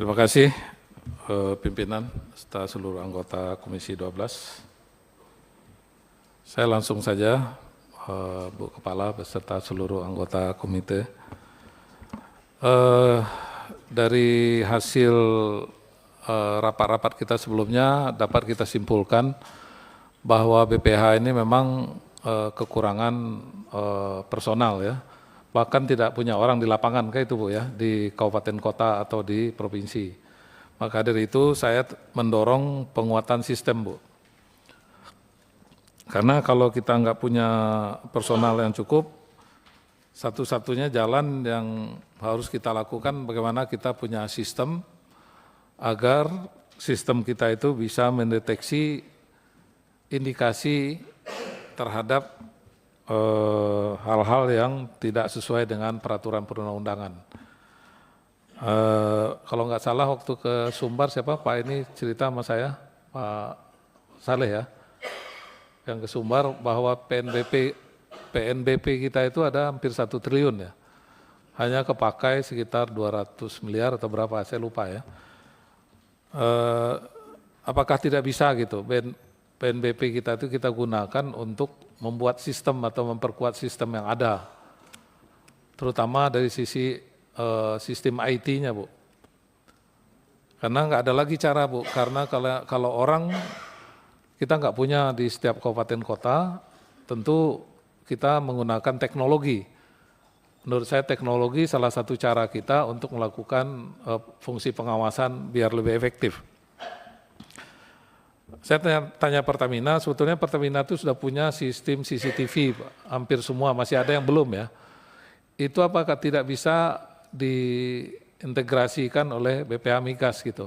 Terima kasih pimpinan serta seluruh anggota Komisi 12. Saya langsung saja Bu Kepala beserta seluruh anggota komite. Dari hasil rapat-rapat kita sebelumnya dapat kita simpulkan bahwa BPH ini memang kekurangan personal ya. Bahkan tidak punya orang di lapangan kayak itu Bu ya, di kabupaten kota atau di provinsi. Maka dari itu saya mendorong penguatan sistem Bu. Karena kalau kita nggak punya personal yang cukup, satu-satunya jalan yang harus kita lakukan bagaimana kita punya sistem agar sistem kita itu bisa mendeteksi indikasi terhadap hal-hal yang tidak sesuai dengan peraturan perundang-undangan. Kalau nggak salah waktu ke Sumbar siapa Pak ini cerita sama saya, Pak Saleh ya, yang ke Sumbar bahwa PNBP kita itu ada hampir 1 triliun ya, hanya kepakai sekitar 200 miliar atau berapa saya lupa ya. Apakah tidak bisa gitu PNBP kita itu kita gunakan untuk membuat sistem atau memperkuat sistem yang ada, terutama dari sisi sistem IT-nya Bu. Karena nggak ada lagi cara Bu, karena kalau orang kita nggak punya di setiap kabupaten kota, tentu kita menggunakan teknologi. Menurut saya teknologi salah satu cara kita untuk melakukan fungsi pengawasan biar lebih efektif. Saya tanya Pertamina, sebetulnya Pertamina itu sudah punya sistem CCTV, hampir semua, masih ada yang belum ya. Itu apakah tidak bisa diintegrasikan oleh BPH Migas gitu,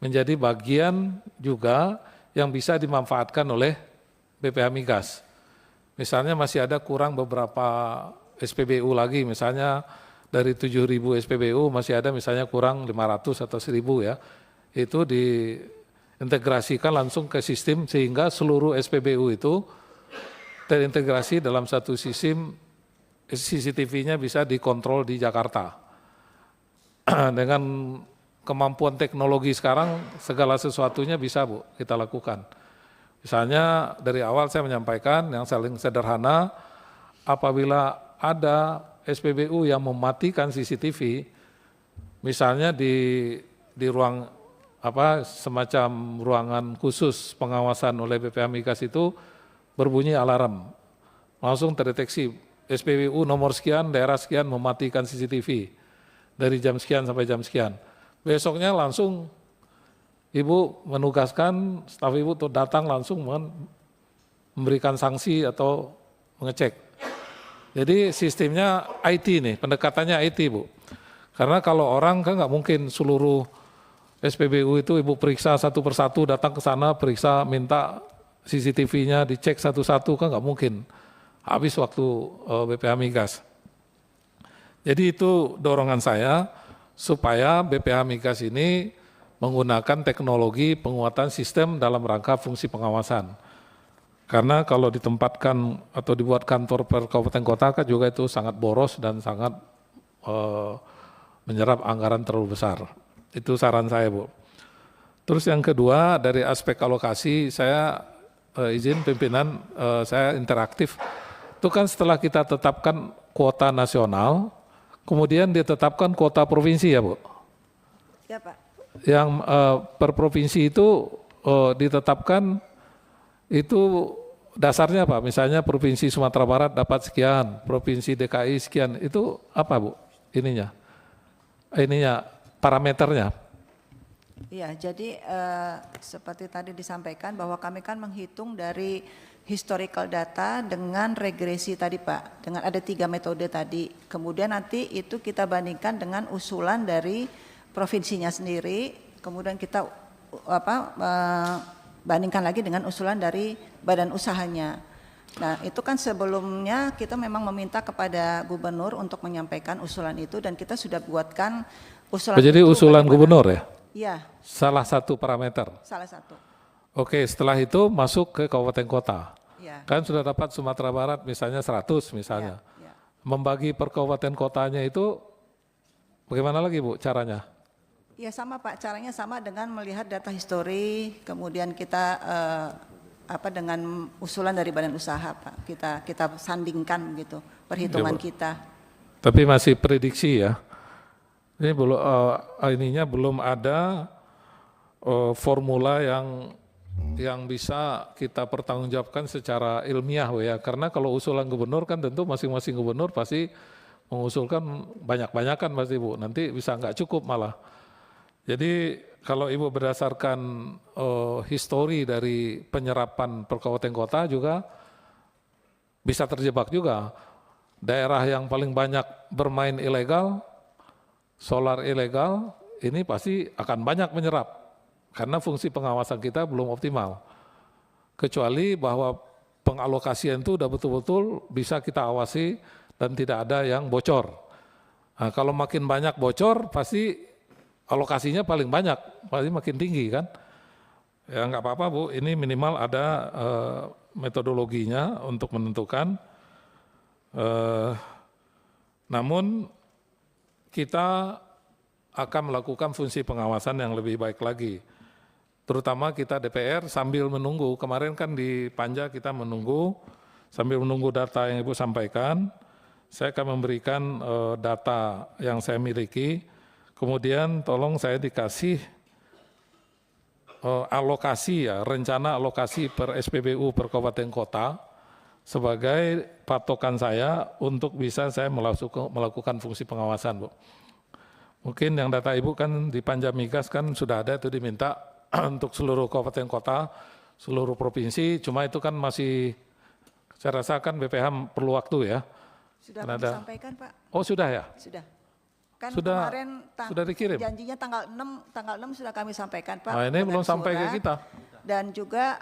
menjadi bagian juga yang bisa dimanfaatkan oleh BPH Migas. Misalnya masih ada kurang beberapa SPBU lagi, misalnya dari 7.000 SPBU masih ada misalnya kurang 500 atau 1.000 ya, itu diintegrasikan langsung ke sistem sehingga seluruh SPBU itu terintegrasi dalam satu sistem, CCTV-nya bisa dikontrol di Jakarta. Dengan kemampuan teknologi sekarang segala sesuatunya bisa Bu kita lakukan. Misalnya dari awal saya menyampaikan yang saling sederhana, apabila ada SPBU yang mematikan CCTV, misalnya di ruang semacam ruangan khusus pengawasan oleh BPH Migas itu berbunyi alarm, langsung terdeteksi SPBU nomor sekian, daerah sekian mematikan CCTV dari jam sekian sampai jam sekian. Besoknya langsung Ibu menugaskan staf Ibu untuk datang langsung memberikan sanksi atau mengecek. Jadi sistemnya IT nih, pendekatannya IT Bu. Karena kalau orang kan nggak mungkin seluruh SPBU itu Ibu periksa satu persatu, datang ke sana periksa, minta CCTV-nya dicek satu-satu, kan nggak mungkin. Habis waktu BPH Migas. Jadi itu dorongan saya supaya BPH Migas ini menggunakan teknologi penguatan sistem dalam rangka fungsi pengawasan. Karena kalau ditempatkan atau dibuat kantor per kabupaten kota kan juga itu sangat boros dan sangat menyerap anggaran terlalu besar. Itu saran saya Bu. Terus yang kedua dari aspek alokasi saya izin pimpinan saya interaktif. Itu kan setelah kita tetapkan kuota nasional, kemudian ditetapkan kuota provinsi ya Bu? Ya Pak. Yang per provinsi itu ditetapkan itu dasarnya apa? Misalnya Provinsi Sumatera Barat dapat sekian, Provinsi DKI sekian, itu apa Bu ininya parameternya? Iya, jadi seperti tadi disampaikan bahwa kami kan menghitung dari historical data dengan regresi tadi Pak, dengan ada 3 metode tadi. Kemudian nanti itu kita bandingkan dengan usulan dari provinsinya sendiri, kemudian kita bandingkan lagi dengan usulan dari badan usahanya. Nah itu kan sebelumnya kita memang meminta kepada gubernur untuk menyampaikan usulan itu dan kita sudah buatkan usulan. Jadi usulan gubernur ya? Iya. Salah satu parameter? Salah satu. Oke, setelah itu masuk ke kabupaten kota. Ya. Kan sudah dapat Sumatera Barat misalnya 100 misalnya. Ya, ya. Membagi per kabupaten kotanya itu bagaimana lagi Bu caranya? Ya sama Pak, caranya sama dengan melihat data histori, kemudian kita dengan usulan dari badan usaha Pak, kita sandingkan gitu perhitungan Ya, Pak. kita. Tapi masih prediksi ya. Ini belum ada formula yang bisa kita pertanggungjawabkan secara ilmiah ya. Karena kalau usulan gubernur kan tentu masing-masing gubernur pasti mengusulkan banyak-banyakan pasti Bu. Nanti bisa nggak cukup malah. Jadi kalau Ibu berdasarkan histori dari penyerapan per kabupaten kota juga bisa terjebak juga. Daerah yang paling banyak bermain ilegal, solar ilegal, ini pasti akan banyak menyerap. Karena fungsi pengawasan kita belum optimal. Kecuali bahwa pengalokasian itu udah betul-betul bisa kita awasi dan tidak ada yang bocor. Nah, kalau makin banyak bocor pasti alokasinya paling banyak, pasti makin tinggi kan. Ya nggak apa-apa Bu, ini minimal ada metodologinya untuk menentukan. Namun kita akan melakukan fungsi pengawasan yang lebih baik lagi. Terutama kita DPR sambil menunggu, kemarin kan di Panja kita menunggu, sambil menunggu data yang Ibu sampaikan, saya akan memberikan data yang saya miliki, kemudian tolong saya dikasih alokasi ya, rencana alokasi per SPBU per kabupaten kota sebagai patokan saya untuk bisa saya melakukan fungsi pengawasan Bu. Mungkin yang data Ibu kan di Panja Migas kan sudah ada itu diminta untuk seluruh kabupaten kota, seluruh provinsi, cuma itu kan masih saya rasa kan BPH perlu waktu ya. Sudah disampaikan Pak? Oh sudah ya? Sudah. Kan Sudah, kemarin sudah dikirim? janjinya tanggal 6 sudah kami sampaikan Pak. Nah, ini belum sampai ke kita. Dan juga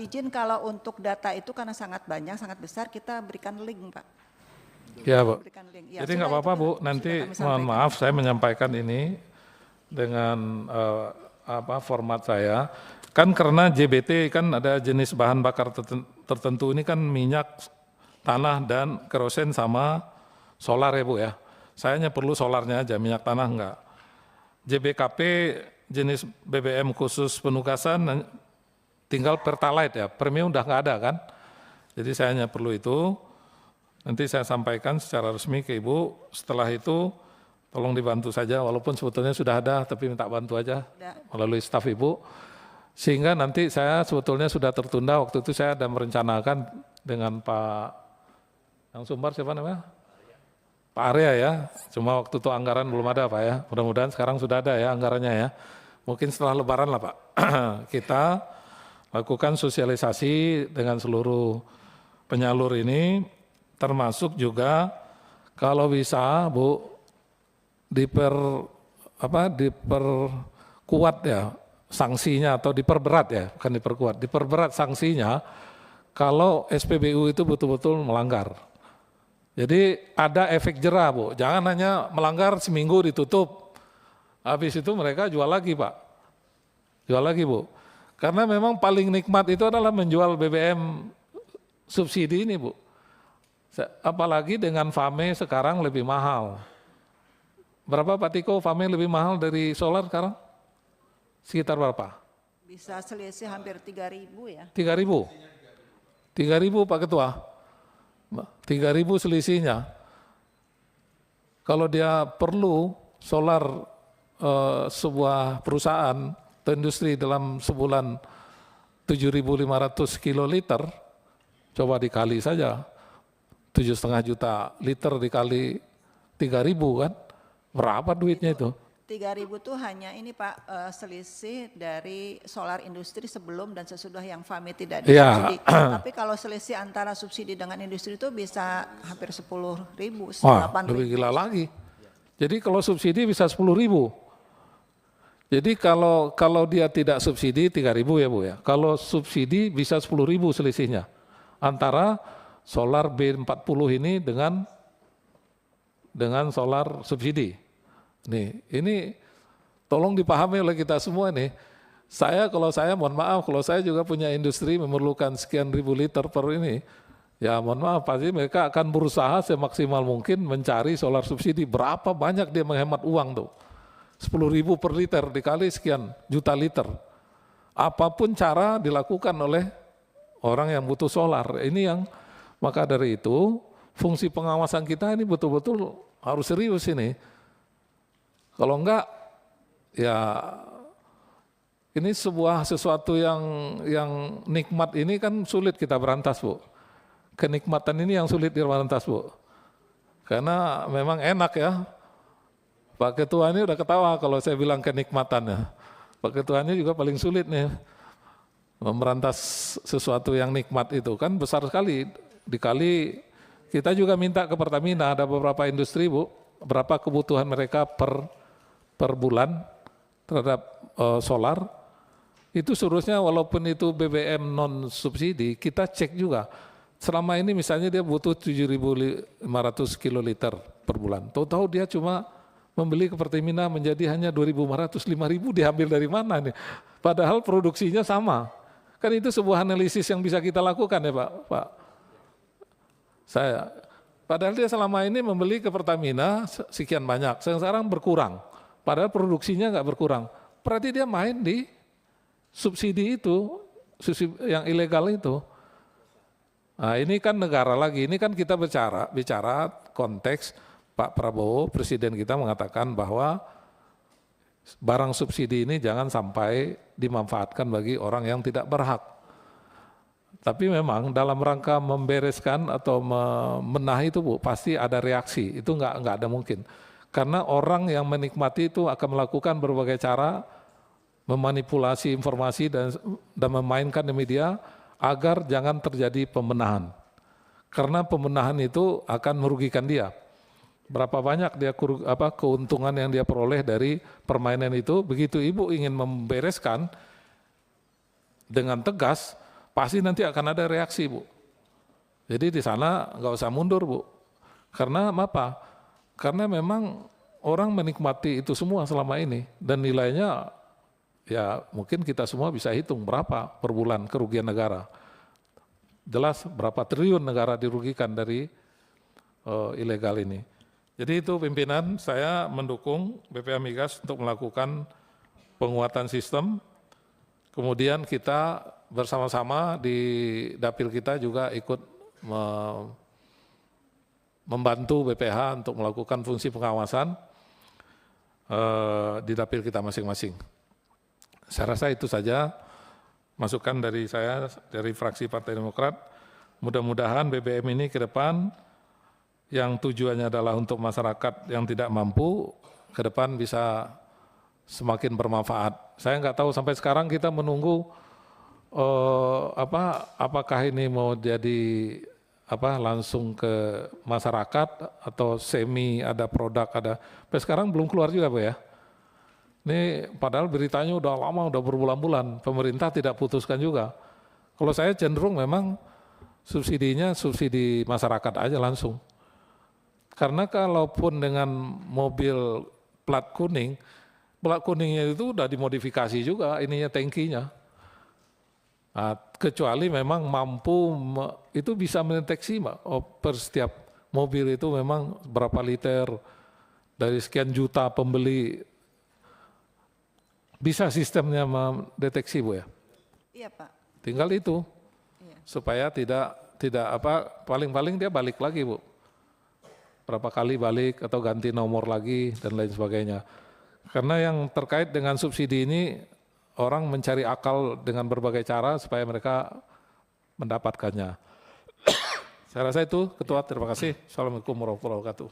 izin kalau untuk data itu karena sangat banyak, sangat besar, kita berikan link Pak. Ya Bu, Ya, jadi nggak apa-apa Bu, nanti mohon maaf saya menyampaikan ini dengan format saya. Kan karena JBT kan ada jenis bahan bakar tertentu, ini kan minyak, tanah, dan kerosen sama solar ya Bu ya. Saya hanya perlu solarnya aja, minyak tanah enggak. JBKP jenis BBM khusus penugasan tinggal Pertalite ya, premium udah nggak ada kan. Jadi saya hanya perlu itu, nanti saya sampaikan secara resmi ke Ibu, setelah itu tolong dibantu saja, walaupun sebetulnya sudah ada, tapi minta bantu aja melalui staf Ibu. Sehingga nanti saya sebetulnya sudah tertunda, waktu itu saya ada merencanakan dengan Pak, yang Sumbar siapa namanya? Pak Arya ya, cuma waktu itu anggaran belum ada Pak ya, mudah-mudahan sekarang sudah ada ya anggarannya ya. Mungkin setelah lebaran lah Pak, kita lakukan sosialisasi dengan seluruh penyalur ini, termasuk juga kalau bisa Bu, diperkuat ya sanksinya atau diperberat ya, bukan diperkuat, diperberat sanksinya kalau SPBU itu betul-betul melanggar. Jadi ada efek jerah Bu, jangan hanya melanggar seminggu ditutup, habis itu mereka jual lagi Pak, jual lagi Bu. Karena memang paling nikmat itu adalah menjual BBM subsidi ini Bu. Apalagi dengan FAME sekarang lebih mahal. Berapa Pak Tiko FAME lebih mahal dari solar sekarang? Sekitar berapa? Bisa selisih hampir 3.000 ya. 3.000? 3.000 Pak Ketua? 3.000 selisihnya. Kalau dia perlu solar sebuah perusahaan atau industri dalam sebulan 7.500 kiloliter, coba dikali saja 7,5 juta liter dikali 3.000 kan, berapa duitnya itu? 3.000 tuh hanya ini Pak selisih dari solar industri sebelum dan sesudah yang FAME tidak disubsidi. Tapi kalau selisih antara subsidi dengan industri itu bisa hampir 10.000, 8.000. Wah, lebih gila lagi. Jadi kalau subsidi bisa 10.000. Jadi kalau dia tidak subsidi 3.000 ya Bu ya. Kalau subsidi bisa 10.000 selisihnya antara solar B40 ini dengan solar subsidi. Nih, ini tolong dipahami oleh kita semua nih. Kalau saya mohon maaf, kalau saya juga punya industri memerlukan sekian ribu liter per ini, ya mohon maaf, pasti mereka akan berusaha semaksimal mungkin mencari solar subsidi. Berapa banyak dia menghemat uang tuh. 10.000 per liter dikali sekian juta liter. Apapun cara dilakukan oleh orang yang butuh solar. Ini yang maka dari itu fungsi pengawasan kita ini betul-betul harus serius ini. Kalau enggak ya ini sesuatu yang nikmat ini kan sulit kita berantas, Bu. Kenikmatan ini yang sulit diberantas, Bu. Karena memang enak ya. Pak Ketua ini udah ketawa kalau saya bilang kenikmatannya. Pak Ketua ini juga paling sulit nih memerantas sesuatu yang nikmat itu kan besar sekali. Dikali kita juga minta ke Pertamina, ada beberapa industri, Bu, berapa kebutuhan mereka per bulan terhadap solar. Itu seharusnya walaupun itu BBM non subsidi, kita cek juga. Selama ini misalnya dia butuh 7.500 kiloliter per bulan. Tahu-tahu dia cuma membeli ke Pertamina menjadi hanya 2.500, 5.000 diambil dari mana nih? Padahal produksinya sama. Kan itu sebuah analisis yang bisa kita lakukan ya Pak. Padahal dia selama ini membeli ke Pertamina sekian banyak, sekarang berkurang. Padahal produksinya nggak berkurang. Berarti dia main di subsidi itu, yang ilegal itu. Nah ini kan negara lagi, ini kan kita bicara konteks Pak Prabowo, Presiden kita mengatakan bahwa barang subsidi ini jangan sampai dimanfaatkan bagi orang yang tidak berhak. Tapi memang dalam rangka membereskan atau membenahi itu Bu, pasti ada reaksi, itu nggak ada mungkin. Karena orang yang menikmati itu akan melakukan berbagai cara, memanipulasi informasi dan memainkan di media agar jangan terjadi pembenahan. Karena pembenahan itu akan merugikan dia. Berapa banyak dia keuntungan yang dia peroleh dari permainan itu, begitu Ibu ingin membereskan dengan tegas, pasti nanti akan ada reaksi, Bu. Jadi di sana nggak usah mundur, Bu. Karena apa? Karena memang orang menikmati itu semua selama ini dan nilainya ya mungkin kita semua bisa hitung berapa per bulan kerugian negara. Jelas berapa triliun negara dirugikan dari ilegal ini. Jadi itu pimpinan, saya mendukung BPH Migas untuk melakukan penguatan sistem. Kemudian kita bersama-sama di dapil kita juga ikut membantu BPH untuk melakukan fungsi pengawasan di dapil kita masing-masing. Saya rasa itu saja masukan dari saya, dari fraksi Partai Demokrat. Mudah-mudahan BBM ini ke depan yang tujuannya adalah untuk masyarakat yang tidak mampu, ke depan bisa semakin bermanfaat. Saya nggak tahu sampai sekarang kita menunggu apakah ini mau jadi langsung ke masyarakat atau semi ada produk ada. Sampai sekarang belum keluar juga Bu ya. Ini padahal beritanya udah lama, udah berbulan-bulan, pemerintah tidak putuskan juga. Kalau saya cenderung memang subsidinya subsidi masyarakat aja langsung. Karena kalaupun dengan mobil plat kuningnya itu udah dimodifikasi juga ininya tangkinya. Nah, kecuali memang mampu, itu bisa mendeteksi per setiap mobil itu memang berapa liter, dari sekian juta pembeli. Bisa sistemnya mendeteksi Bu ya? Iya Pak. Tinggal itu, Iya. supaya tidak paling-paling dia balik lagi Bu. Berapa kali balik atau ganti nomor lagi dan lain sebagainya. Karena yang terkait dengan subsidi ini, orang mencari akal dengan berbagai cara supaya mereka mendapatkannya. Saya rasa itu, Ketua, terima kasih. Assalamualaikum warahmatullahi wabarakatuh.